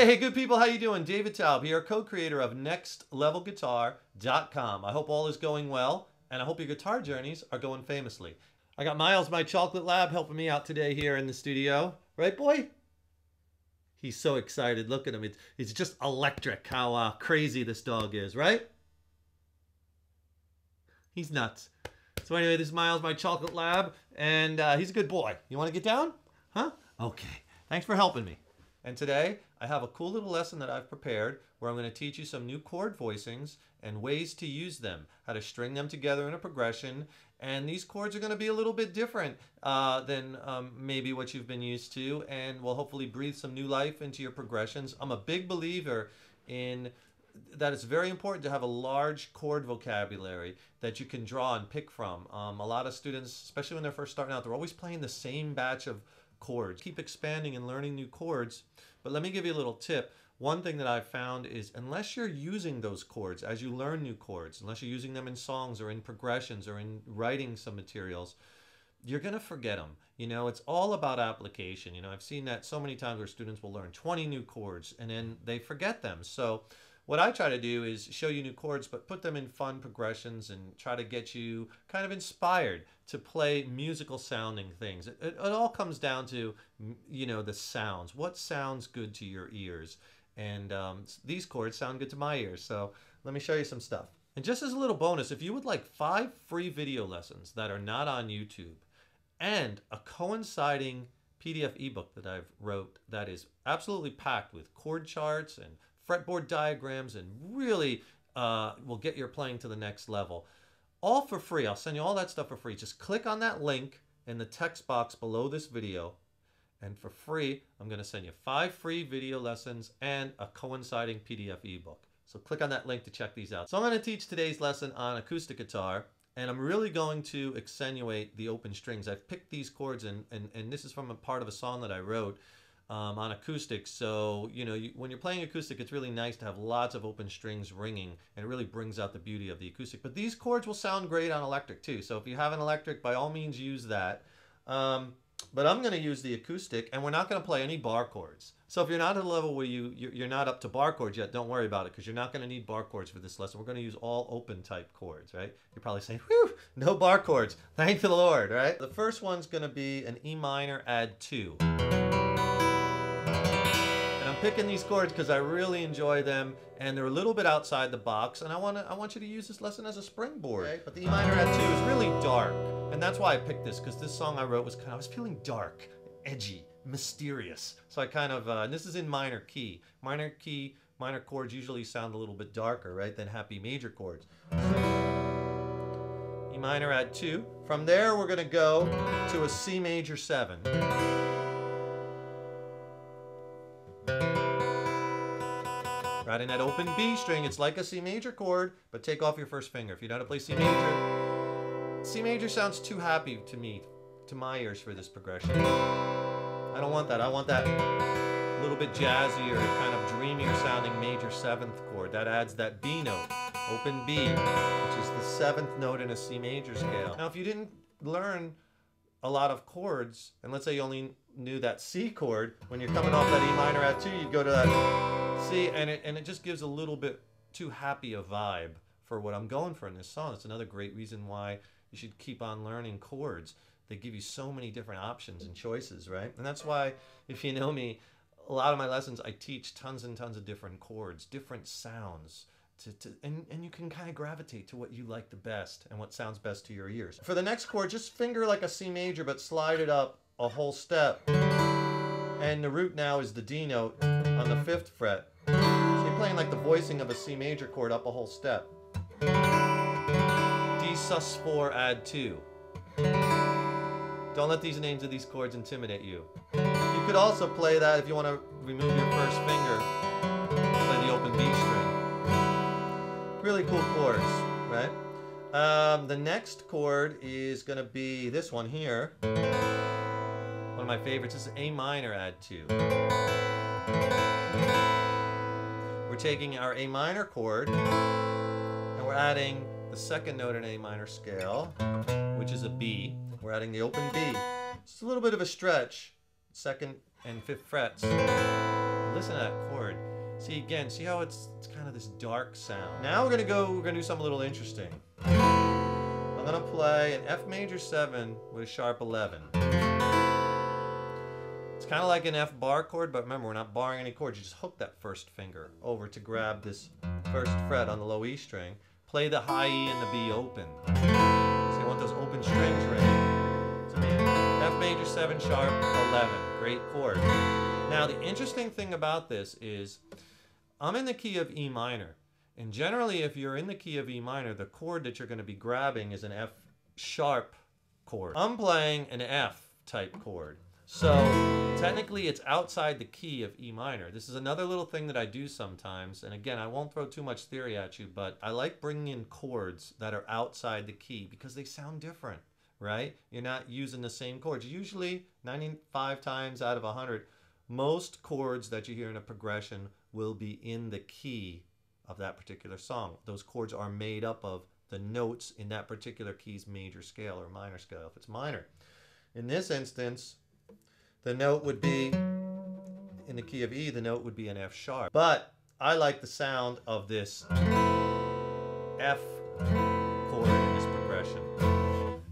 Hey good people, how you doing? David Taub here, co-creator of NextLevelGuitar.com. I hope all is going well, and I hope your guitar journeys are going famously. I got Miles, my chocolate lab, helping me out today here in the studio. Right, boy? He's so excited. Look at him. It's just electric how crazy this dog is, right? He's nuts. So anyway, this is Miles, my chocolate lab, and he's a good boy. You want to get down? Huh? Okay. Thanks for helping me. And today, I have a cool little lesson that I've prepared where I'm going to teach you some new chord voicings and ways to use them, how to string them together in a progression. And these chords are going to be a little bit different than maybe what you've been used to, and will hopefully breathe some new life into your progressions. I'm a big believer in that it's very important to have a large chord vocabulary that you can draw and pick from. A lot of students, especially when they're first starting out, they're always playing the same batch of chords. Keep expanding and learning new chords. But let me give you a little tip. One thing that I've found is unless you're using those chords as you learn new chords, unless you're using them in songs or in progressions or in writing some materials, you're going to forget them. You know, it's all about application. You know, I've seen that so many times where students will learn 20 new chords and then they forget them. So what I try to do is show you new chords, but put them in fun progressions and try to get you kind of inspired to play musical sounding things. It all comes down to, you know, the sounds. What sounds good to your ears? And these chords sound good to my ears. So let me show you some stuff. And just as a little bonus, if you would like 5 free video lessons that are not on YouTube and a coinciding PDF ebook that I've wrote that is absolutely packed with chord charts and fretboard diagrams and really will get your playing to the next level. All for free. I'll send you all that stuff for free. Just click on that link in the text box below this video, and for free, I'm going to send you 5 free video lessons and a coinciding PDF ebook. So click on that link to check these out. So I'm going to teach today's lesson on acoustic guitar, and I'm really going to accentuate the open strings. I've picked these chords, and this is from a part of a song that I wrote on acoustic. So, you know, when you're playing acoustic, it's really nice to have lots of open strings ringing, and it really brings out the beauty of the acoustic. But these chords will sound great on electric too. So if you have an electric, by all means use that. But I'm going to use the acoustic, and we're not going to play any bar chords. So if you're not at a level where you're not up to bar chords yet, don't worry about it, because you're not going to need bar chords for this lesson. We're going to use all open type chords, right? You're probably saying, whew, no bar chords. Thank the Lord, right? The first one's going to be an E minor add 2. Picking these chords because I really enjoy them, and they're a little bit outside the box, and I want you to use this lesson as a springboard. Okay. But the E minor add 2 is really dark, and that's why I picked this, because this song I wrote was I was feeling dark, edgy, mysterious. So I kind of and this is in minor key. Minor chords usually sound a little bit darker, right, than happy major chords. E minor add 2. From there we're going to go to a C major 7. Right in that open B string, it's like a C major chord, but take off your first finger. If you know how to play C major sounds too happy to me, to my ears, for this progression. I don't want that. I want that little bit jazzier, kind of dreamier sounding major 7th chord. That adds that B note, open B, which is the 7th note in a C major scale. Now, if you didn't learn a lot of chords, and let's say you only knew that C chord, when you're coming off that E minor add 2, you'd go to that C, and it just gives a little bit too happy a vibe for what I'm going for in this song. It's another great reason why you should keep on learning chords. They give you so many different options and choices, right? And that's why, if you know me, a lot of my lessons, I teach tons and tons of different chords, different sounds, and you can kind of gravitate to what you like the best and what sounds best to your ears. For the next chord, just finger like a C major, but slide it up a whole step. And the root now is the D note on the 5th fret. So you're playing like the voicing of a C major chord up a whole step. D sus4 add 2. Don't let these names of these chords intimidate you. You could also play that if you want to remove your first finger. The next chord is going to be this one here. One of my favorites is A minor add 2. We're taking our A minor chord and we're adding the second note in A minor scale, which is a B. We're adding the open B. It's a little bit of a stretch, 2nd and 5th frets. Listen to that chord. See again, see how it's kind of this dark sound. Now we're gonna do something a little interesting. I'm gonna play an F major 7 with a sharp 11. It's kind of like an F bar chord, but remember, we're not barring any chords. You just hook that first finger over to grab this first fret on the low E string. Play the high E and the B open. So you want those open strings ringing. So F major 7 sharp 11. Great chord. Now the interesting thing about this is I'm in the key of E minor. And generally if you're in the key of E minor, the chord that you're going to be grabbing is an F sharp chord. I'm playing an F type chord. So technically it's outside the key of E minor. This is another little thing that I do sometimes. And again, I won't throw too much theory at you, but I like bringing in chords that are outside the key because they sound different, right? You're not using the same chords. Usually 95 times out of 100, most chords that you hear in a progression will be in the key of that particular song. Those chords are made up of the notes in that particular key's major scale or minor scale if it's minor. In this instance, the note would be, in the key of E, the note would be an F sharp. But I like the sound of this F chord in this progression.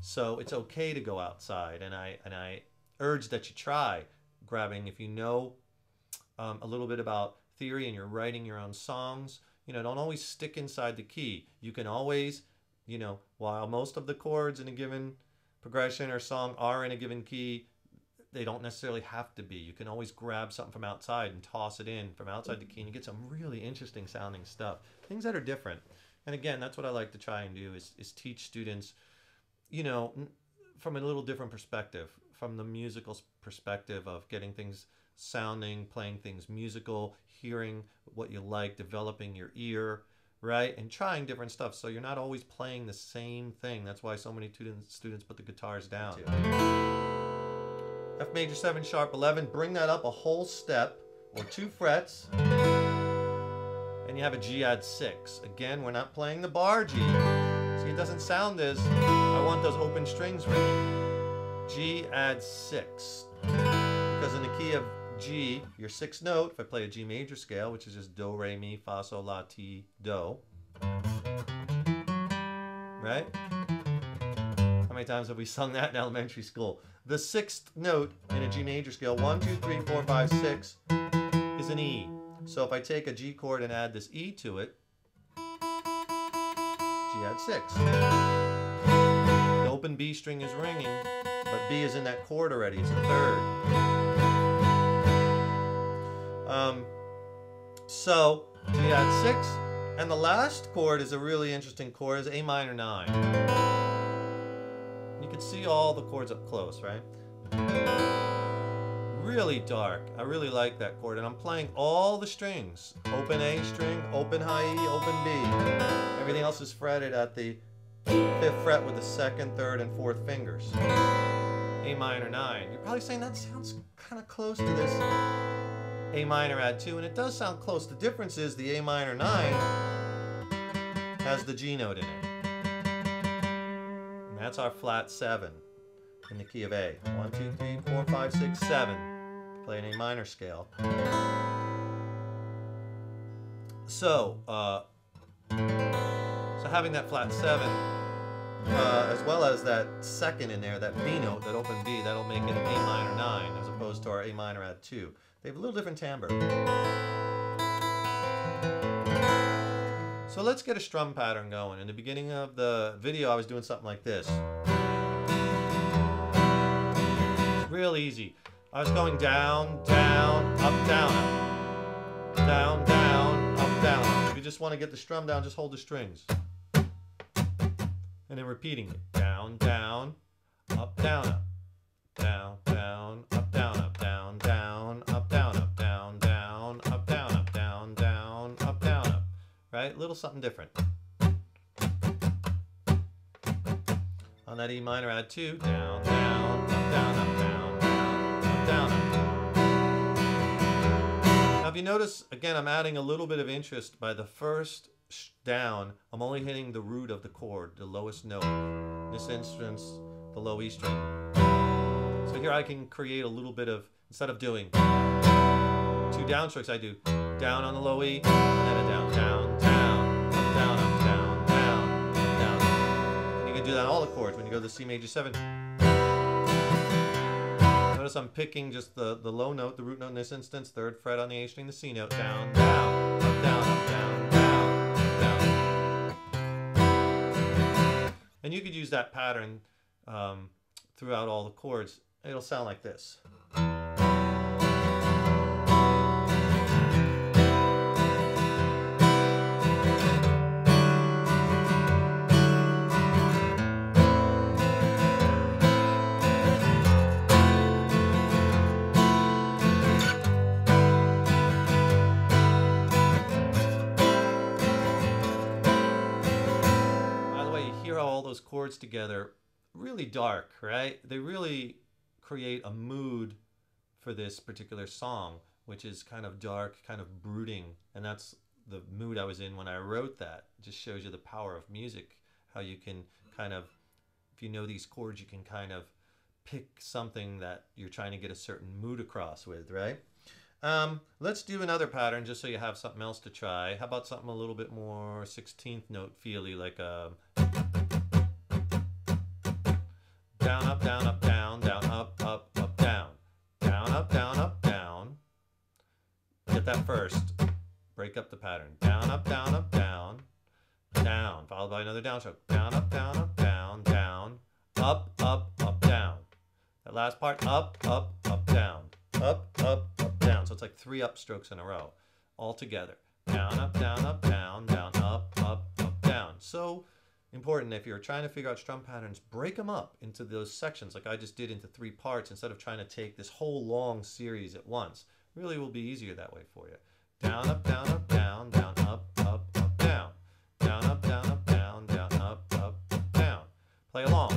So it's okay to go outside, and I urge that you try grabbing, if you know a little bit about theory and you're writing your own songs, you know, don't always stick inside the key. You can always, you know, while most of the chords in a given progression or song are in a given key, they don't necessarily have to be. You can always grab something from outside and toss it in from outside the key and you get some really interesting sounding stuff. Things that are different. And again, that's what I like to try and do is teach students, you know, from a little different perspective, from the musical perspective of getting things sounding, playing things musical, hearing what you like, developing your ear, right? And trying different stuff. So you're not always playing the same thing. That's why so many students put the guitars down. F major 7 sharp 11, bring that up a whole step or 2 frets, and you have a G add 6. Again, we're not playing the bar G. See, it doesn't sound as, I want those open strings ringing. G add 6. Because in the key of G, your 6th note, if I play a G major scale, which is just do, re, mi, fa, sol, la, ti, do, right? How many times have we sung that in elementary school? The 6th note in a G major scale, 1, 2, 3, 4, 5, 6, is an E. So if I take a G chord and add this E to it, G add 6. The open B string is ringing, but B is in that chord already, it's a 3rd. So G add 6, and the last chord is a really interesting chord, is A minor 9. You can see all the chords up close, right? Really dark. I really like that chord, and I'm playing all the strings. Open A string, open high E, open B. Everything else is fretted at the 5th fret with the 2nd, 3rd, and 4th fingers. A minor 9. You're probably saying that sounds kind of close to this A minor add 2, and it does sound close. The difference is the A minor 9 has the G note in it. And that's our flat 7 in the key of A. 1, 2, 3, 4, 5, 6, 7. Play an A minor scale. So having that flat 7, as well as that 2nd in there, that B note, that open B, that'll make it an A minor 9 as opposed to our A minor add 2. They have a little different timbre. So let's get a strum pattern going. In the beginning of the video, I was doing something like this. Real easy. I was going down, down, up, down, up. Down, down, up, down, up. If you just want to get the strum down, just hold the strings. And then repeating it. Down, down, up, down, up. Down, down, up, down, up, down, down, up, down, up, down, down, up, down, up, down, down, up, down, up. Right? A little something different. that E minor, add 2, down, down, up, down, up, down, down, up, down, up. Now if you notice, again, I'm adding a little bit of interest by the first down. I'm only hitting the root of the chord, the lowest note. In this instance, the low E string. So here I can create a little bit of, instead of doing 2 downstrokes, I do down on the low E, and then a down, down, down, up, down, up, down, down, up, down. And you can do that on all the chords when you go to the C major 7. Notice I'm picking just the low note, the root note in this instance, 3rd fret on the A string, the C note, down, down, up, down, up, down, down, up, down. And you could use that pattern throughout all the chords. It'll sound like this. All those chords together, really dark, right? They really create a mood for this particular song, which is kind of dark, kind of brooding, and that's the mood I was in when I wrote that. It just shows you the power of music, how you can kind of, if you know these chords, you can kind of pick something that you're trying to get a certain mood across with, right? Let's do another pattern just so you have something else to try. How about something a little bit more 16th note feely, like a down, up, down, up, down, down, up, up, up, down. Down, up, down, up, down. Get that first. Break up the pattern. Down, up, down, up, down, down. Followed by another downstroke. Down, up, down, up, down, down. Up, up, up, down. That last part, up, up, up, down. Up, up, up, down. So it's like 3 upstrokes in a row. All together. Down, up, down, up, down, down, up, up, up, down. So important, if you're trying to figure out strum patterns, break them up into those sections like I just did, into 3 parts, instead of trying to take this whole long series at once. Really will be easier that way for you. Down, up, down, up, down, down, up, up, up, down. Down, up, down, up, down, down, up, up, up, down. Play along.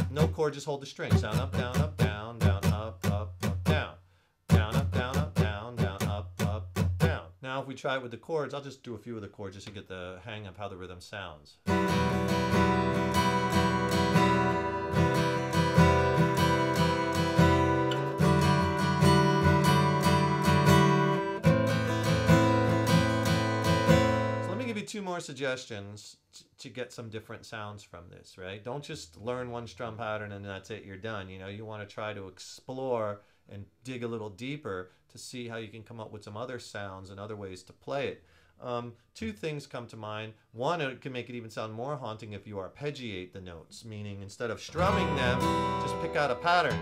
No chord, just hold the strings. Down, up, down, up, down, down, up, up, up, down. Down, up, down, up, down, down, up, up, up, down. Now if we try it with the chords, I'll just do a few of the chords just to get the hang of how the rhythm sounds. So let me give you 2 more suggestions to get some different sounds from this, right? Don't just learn one strum pattern and that's it, you're done. You know, you want to try to explore and dig a little deeper to see how you can come up with some other sounds and other ways to play it. 2 things come to mind. One, it can make it even sound more haunting if you arpeggiate the notes, meaning instead of strumming them, just pick out a pattern.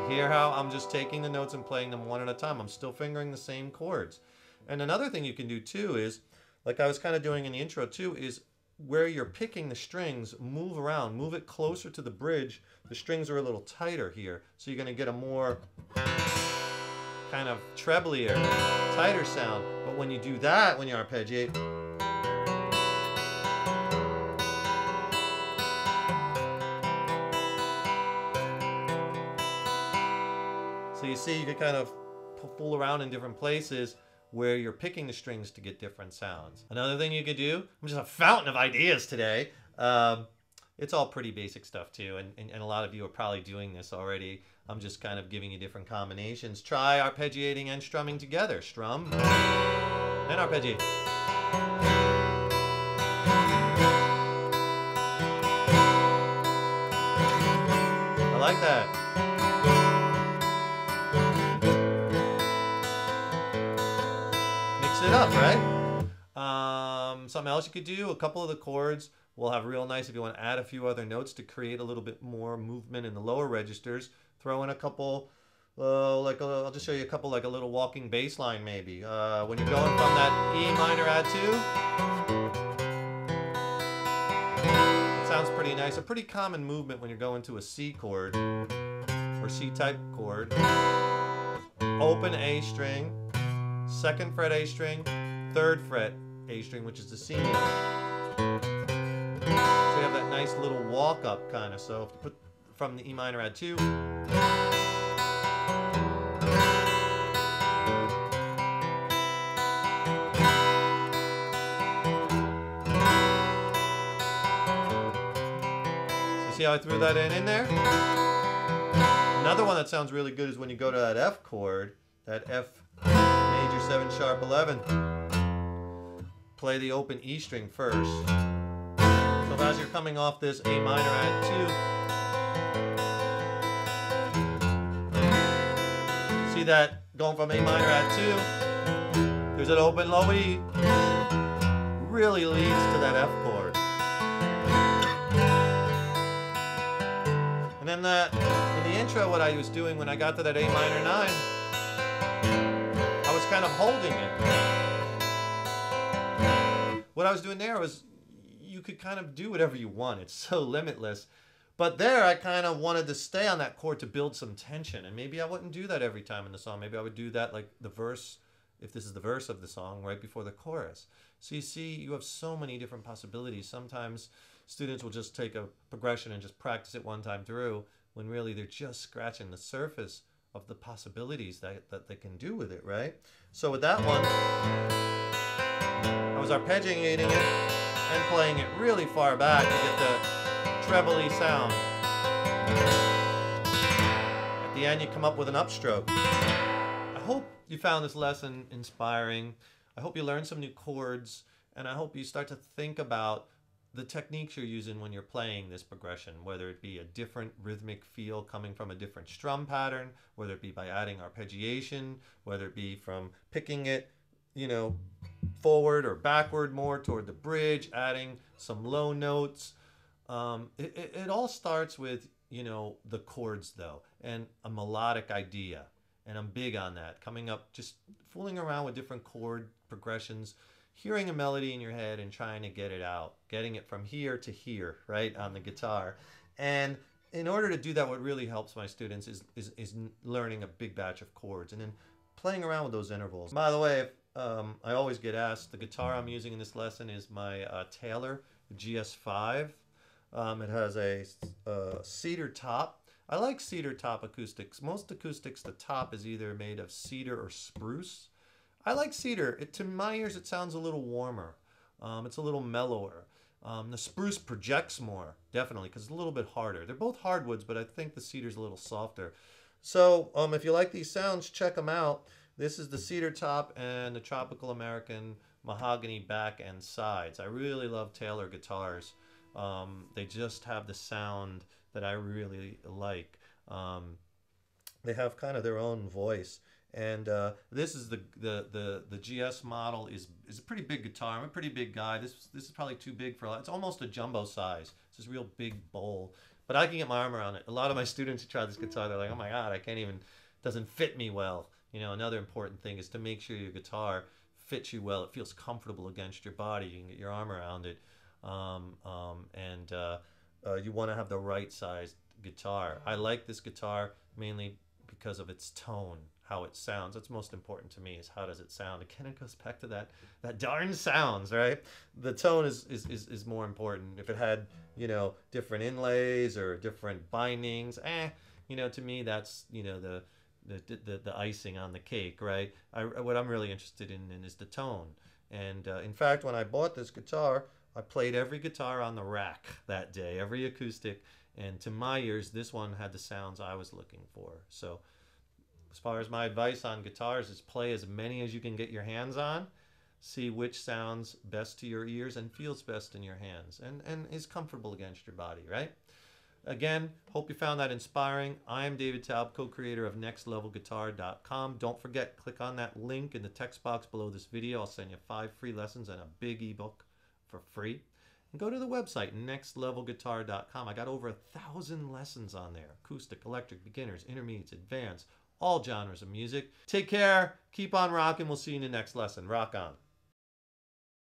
Hear how I'm just taking the notes and playing them one at a time. I'm still fingering the same chords. And another thing you can do too is, like I was kind of doing in the intro too, is where you're picking the strings, move around, move it closer to the bridge. The strings are a little tighter here, so you're going to get a more kind of treblier, tighter sound. But when you do that, when you arpeggiate, so you see you can kind of fool around in different places where you're picking the strings to get different sounds. Another thing you could do, I'm just a fountain of ideas today. It's all pretty basic stuff too, and a lot of you are probably doing this already. I'm just kind of giving you different combinations. Try arpeggiating and strumming together. Strum, then arpeggiate. I like that. It up, right? Something else you could do, a couple of the chords will have real nice if you want to add a few other notes to create a little bit more movement in the lower registers. Throw in a couple, I'll just show you a couple, like a little walking bass line maybe. When you're going from that E minor add 2, it sounds pretty nice. A pretty common movement when you're going to a C chord or C type chord. open A string, 2nd fret A string, 3rd fret A string, which is the C major. So you have that nice little walk up kind of. So if you put from the E minor, add 2. So see how I threw that in there? Another one that sounds really good is when you go to that F chord, that F major 7 sharp 11. Play the open E string first. So as you're coming off this A minor add 2. See that going from A minor add 2. There's an open low E. Really leads to that F chord. And then that in the intro, what I was doing when I got to that A minor 9, I was kind of holding it. What I was doing there was, you could kind of do whatever you want. It's so limitless. But there, I kind of wanted to stay on that chord to build some tension. And maybe I wouldn't do that every time in the song. Maybe I would do that like the verse, if this is the verse of the song, right before the chorus. So you see, you have so many different possibilities. Sometimes students will just take a progression and just practice it one time through, when really they're just scratching the surface of the possibilities that they can do with it, right? So with that one, I was arpeggiating it and playing it really far back to get the trebly sound. At the end, you come up with an upstroke. I hope you found this lesson inspiring. I hope you learned some new chords, and I hope you start to think about the techniques you're using when you're playing this progression, whether it be a different rhythmic feel coming from a different strum pattern, whether it be by adding arpeggiation, whether it be from picking it, you know, forward or backward more toward the bridge, adding some low notes. It all starts with, you know, the chords though, and a melodic idea. And I'm big on that. Coming up, just fooling around with different chord progressions, hearing a melody in your head and trying to get it out, getting it from here to here, right, on the guitar. And in order to do that, what really helps my students is learning a big batch of chords and then playing around with those intervals. By the way, I always get asked, the guitar I'm using in this lesson is my Taylor GS5. It has a cedar top. I like cedar top acoustics. Most acoustics, the top is either made of cedar or spruce. I like cedar. To my ears, it sounds a little warmer. It's a little mellower. The spruce projects more, definitely, because it's a little bit harder. They're both hardwoods, but I think the cedar's a little softer. So if you like these sounds, check them out. This is the cedar top and the Tropical American mahogany back and sides. I really love Taylor guitars. They just have the sound that I really like. They have kind of their own voice. And this is the GS model is a pretty big guitar. I'm a pretty big guy. This is probably too big for a lot. It's almost a jumbo size. It's this real big bowl. But I can get my arm around it. A lot of my students who try this guitar, they're like, oh my God, I can't even, doesn't fit me well. You know, another important thing is to make sure your guitar fits you well. It feels comfortable against your body. You can get your arm around it. You want to have the right sized guitar. I like this guitar mainly because of its tone, how it sounds. That's most important to me, is how does it sound. Again, it goes back to that darn sounds, right? The tone is more important. If it had, you know, different inlays or different bindings, you know, to me that's, you know, the icing on the cake, right? What I'm really interested in is the tone. And in fact, when I bought this guitar, I played every guitar on the rack that day, every acoustic, and to my ears, this one had the sounds I was looking for. So as far as my advice on guitars is play as many as you can get your hands on, see which sounds best to your ears and feels best in your hands and is comfortable against your body, right? Again, hope you found that inspiring. I am David Taub, co-creator of nextlevelguitar.com. Don't forget, click on that link in the text box below this video. I'll send you 5 free lessons and a big ebook for free. And go to the website, nextlevelguitar.com. I got over 1,000 lessons on there. Acoustic, electric, beginners, intermediates, advanced, all genres of music. Take care. Keep on rocking. We'll see you in the next lesson. Rock on.